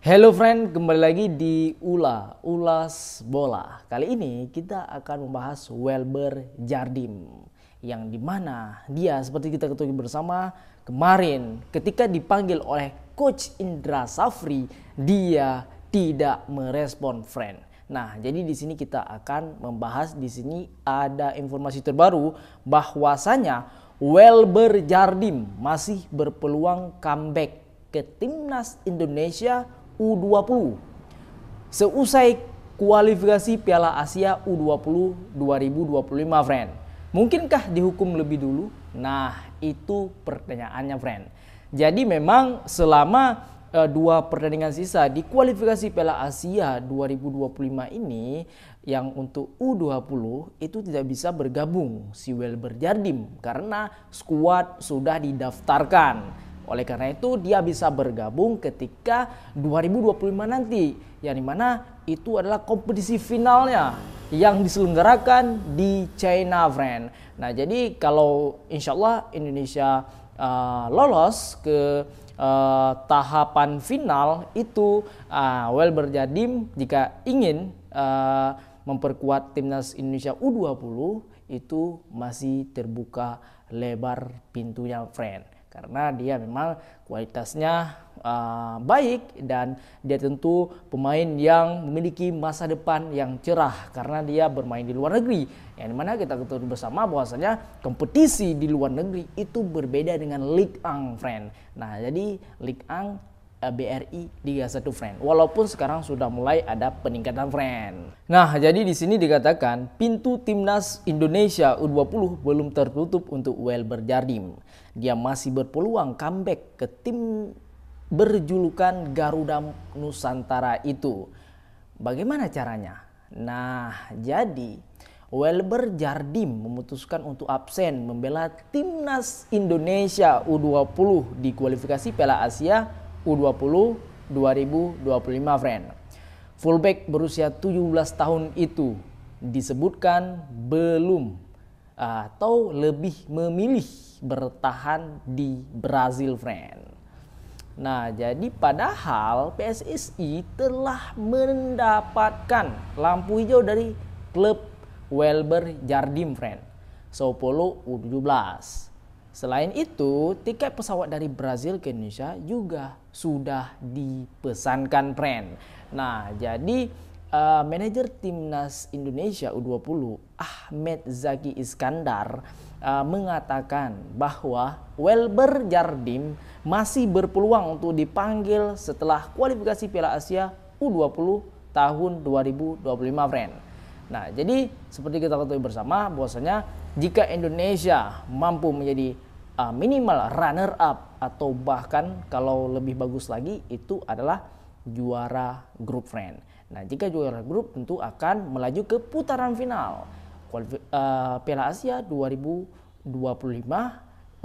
Hello friend, kembali lagi di Ulas Bola. Kali ini kita akan membahas Welber Jardim, yang dimana dia seperti kita ketahui bersama kemarin ketika dipanggil oleh Coach Indra Safri, dia tidak merespon friend. Nah, jadi di sini kita akan membahas, di sini ada informasi terbaru bahwasanya Welber Jardim masih berpeluang comeback ke timnas Indonesia U20 seusai kualifikasi Piala Asia U20 2025, friend. Mungkinkah dihukum lebih dulu? Nah, itu pertanyaannya, friend. Jadi memang selama dua pertandingan sisa di kualifikasi Piala Asia 2025 ini, yang untuk U20 itu tidak bisa bergabung si Welber Jardim karena skuad sudah didaftarkan. Oleh karena itu dia bisa bergabung ketika 2025 nanti, yang dimana itu adalah kompetisi finalnya yang diselenggarakan di China, friend. Nah, jadi kalau insya Allah Indonesia lolos ke tahapan final itu, Welber Jardim jika ingin memperkuat timnas Indonesia U20 itu masih terbuka lebar pintunya, friend. Karena dia memang kualitasnya baik dan dia tentu pemain yang memiliki masa depan yang cerah karena dia bermain di luar negeri. Yang dimana kita ketahui bersama bahwasanya kompetisi di luar negeri itu berbeda dengan Ligue 1, friend. Nah, jadi Ligue 1 BRI Liga 1, friend. Walaupun sekarang sudah mulai ada peningkatan, friend. Nah, jadi di sini dikatakan pintu timnas Indonesia U20 belum tertutup untuk Welber Jardim. Dia masih berpeluang comeback ke tim berjulukan Garuda Nusantara itu. Bagaimana caranya? Nah, jadi Welber Jardim memutuskan untuk absen membela timnas Indonesia U20 di kualifikasi Piala Asia U20 2025, friend. Fullback berusia 17 tahun itu disebutkan belum atau lebih memilih bertahan di Brazil, friend. Nah, jadi padahal PSSI telah mendapatkan lampu hijau dari klub Welber Jardim, friend, Sao Paulo U17. Selain itu, tiket pesawat dari Brazil ke Indonesia juga sudah dipesankan, friend. Nah, jadi manajer timnas Indonesia U20 Ahmed Zaki Iskandar mengatakan bahwa Welber Jardim masih berpeluang untuk dipanggil setelah kualifikasi Piala Asia U20 tahun 2025, friend. Nah, jadi seperti kita ketahui bersama bahwasanya jika Indonesia mampu menjadi minimal runner up atau bahkan kalau lebih bagus lagi itu adalah juara grup, friend. Nah, jika juara grup tentu akan melaju ke putaran final Piala Asia 2025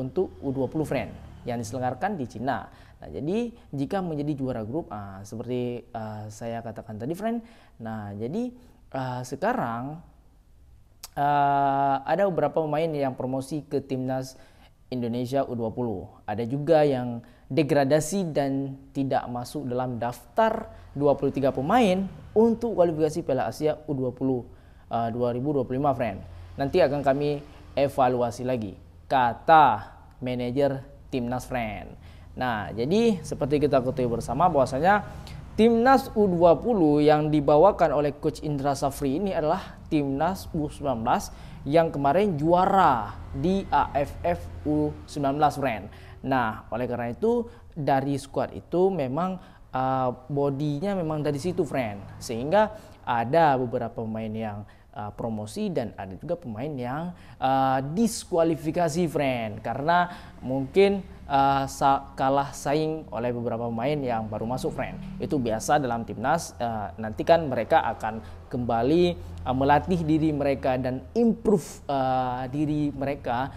untuk U20, friend, yang diselenggarakan di Cina. Nah, jadi jika menjadi juara grup seperti saya katakan tadi, friend. Nah, jadi sekarang ada beberapa pemain yang promosi ke timnas Indonesia U20. Ada juga yang degradasi dan tidak masuk dalam daftar 23 pemain untuk kualifikasi Piala Asia U20 2025, friend. Nanti akan kami evaluasi lagi, kata manajer timnas, friend. Nah, jadi seperti kita ketahui bersama bahwasanya timnas U20 yang dibawakan oleh Coach Indra Safri ini adalah timnas U19 yang kemarin juara di AFF U19, friend. Nah, oleh karena itu dari skuad itu memang bodinya memang dari situ, friend. Sehingga ada beberapa pemain yang promosi dan ada juga pemain yang diskualifikasi, friend, karena mungkin kalah saing oleh beberapa pemain yang baru masuk, friend. Itu biasa dalam timnas. Nanti kan mereka akan kembali melatih diri mereka dan improve diri mereka.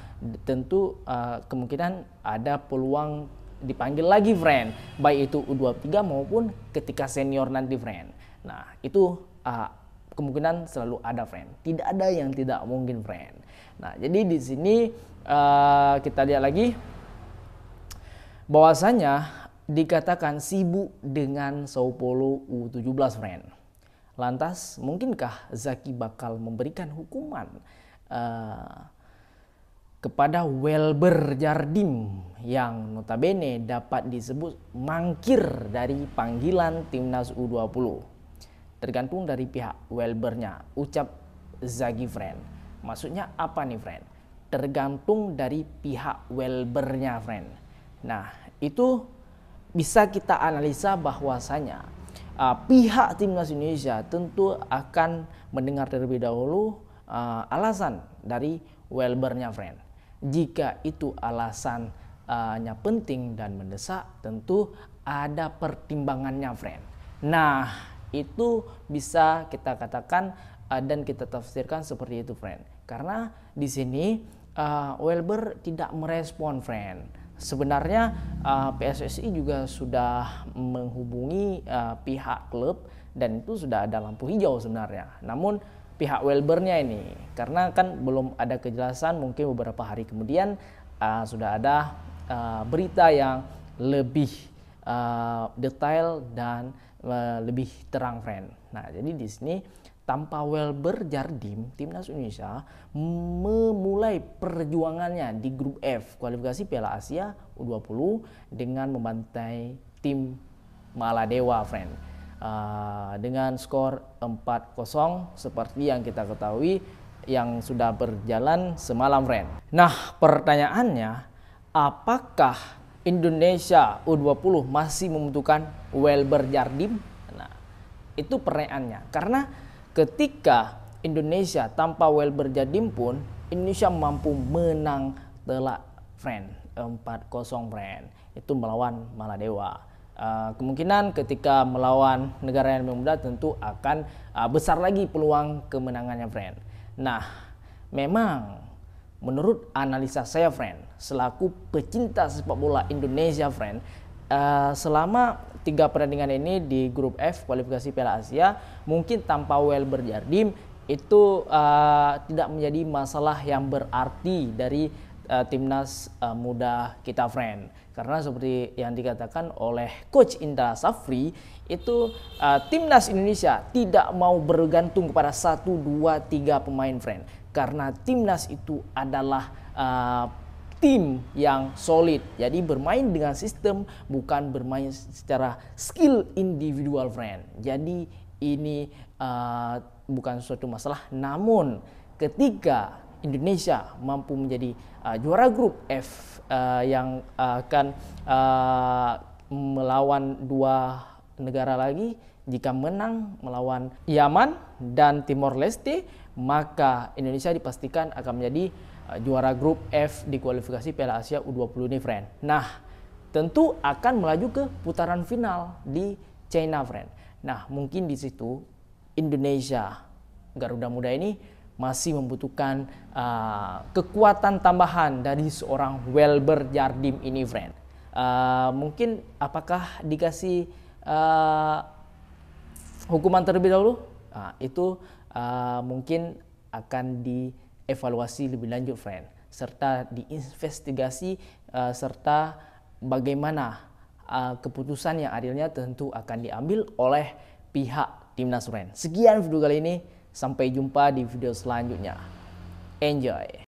Tentu kemungkinan ada peluang dipanggil lagi, friend, baik itu U23 maupun ketika senior nanti, friend. Nah, itu kemungkinan selalu ada, friend. Tidak ada yang tidak mungkin, friend. Nah, jadi di sini kita lihat lagi bahwasanya dikatakan sibuk dengan Sao Paulo U17, friend. Lantas, mungkinkah Zaki bakal memberikan hukuman kepada Welber Jardim yang notabene dapat disebut mangkir dari panggilan timnas U20? Tergantung dari pihak Welbernya, ucap Zaki, friend. Maksudnya apa nih, friend? Tergantung dari pihak Welbernya, friend. Nah, itu bisa kita analisa bahwasanya pihak timnas Indonesia tentu akan mendengar terlebih dahulu alasan dari Welbernya, friend. Jika itu alasannya penting dan mendesak, tentu ada pertimbangannya, friend. Nah, itu bisa kita katakan dan kita tafsirkan seperti itu, friend. Karena di sini Welber tidak merespon, friend. Sebenarnya PSSI juga sudah menghubungi pihak klub dan itu sudah ada lampu hijau sebenarnya. Namun pihak Welbernya ini, karena kan belum ada kejelasan, mungkin beberapa hari kemudian sudah ada berita yang lebih detail dan lebih terang, friend. Nah, jadi di sini tanpa Welber Jardim, timnas Indonesia memulai perjuangannya di grup F kualifikasi Piala Asia U20 dengan membantai tim Maladewa, friend. Dengan skor 4-0 seperti yang kita ketahui yang sudah berjalan semalam, friend. Nah, pertanyaannya, apakah Indonesia U20 masih membutuhkan Welber Jardim? Nah, itu pertanyaannya. Karena ketika Indonesia tanpa Welber Jardim pun Indonesia mampu menang telak, friend, 4-0, friend. Itu melawan Maladewa. Kemungkinan ketika melawan negara yang lebih muda tentu akan besar lagi peluang kemenangannya, friend. Nah, memang menurut analisa saya, friend, selaku pecinta sepak bola Indonesia, friend, selama 3 pertandingan ini di grup F kualifikasi Piala Asia, mungkin tanpa Welber Jardim itu tidak menjadi masalah yang berarti dari timnas muda kita, friend. Karena seperti yang dikatakan oleh Coach Indra Safri, itu timnas Indonesia tidak mau bergantung kepada 1, 2, 3 pemain, friend. Karena timnas itu adalah tim yang solid. Jadi bermain dengan sistem, bukan bermain secara skill individual, friend. Jadi ini bukan suatu masalah. Namun ketika Indonesia mampu menjadi juara grup F yang akan melawan 2 negara lagi, jika menang melawan Yaman dan Timor Leste, maka Indonesia dipastikan akan menjadi juara grup F di kualifikasi Piala Asia U20 ini, friend. Nah, tentu akan melaju ke putaran final di China, friend. Nah, mungkin di situ Indonesia Garuda Muda ini masih membutuhkan kekuatan tambahan dari seorang Welber Jardim ini, friend. Mungkin apakah dikasih hukuman terlebih dahulu? Itu mungkin akan dievaluasi lebih lanjut, friend, serta diinvestigasi, serta bagaimana keputusan yang adilnya tentu akan diambil oleh pihak timnas, friend. Sekian video kali ini, sampai jumpa di video selanjutnya. Enjoy.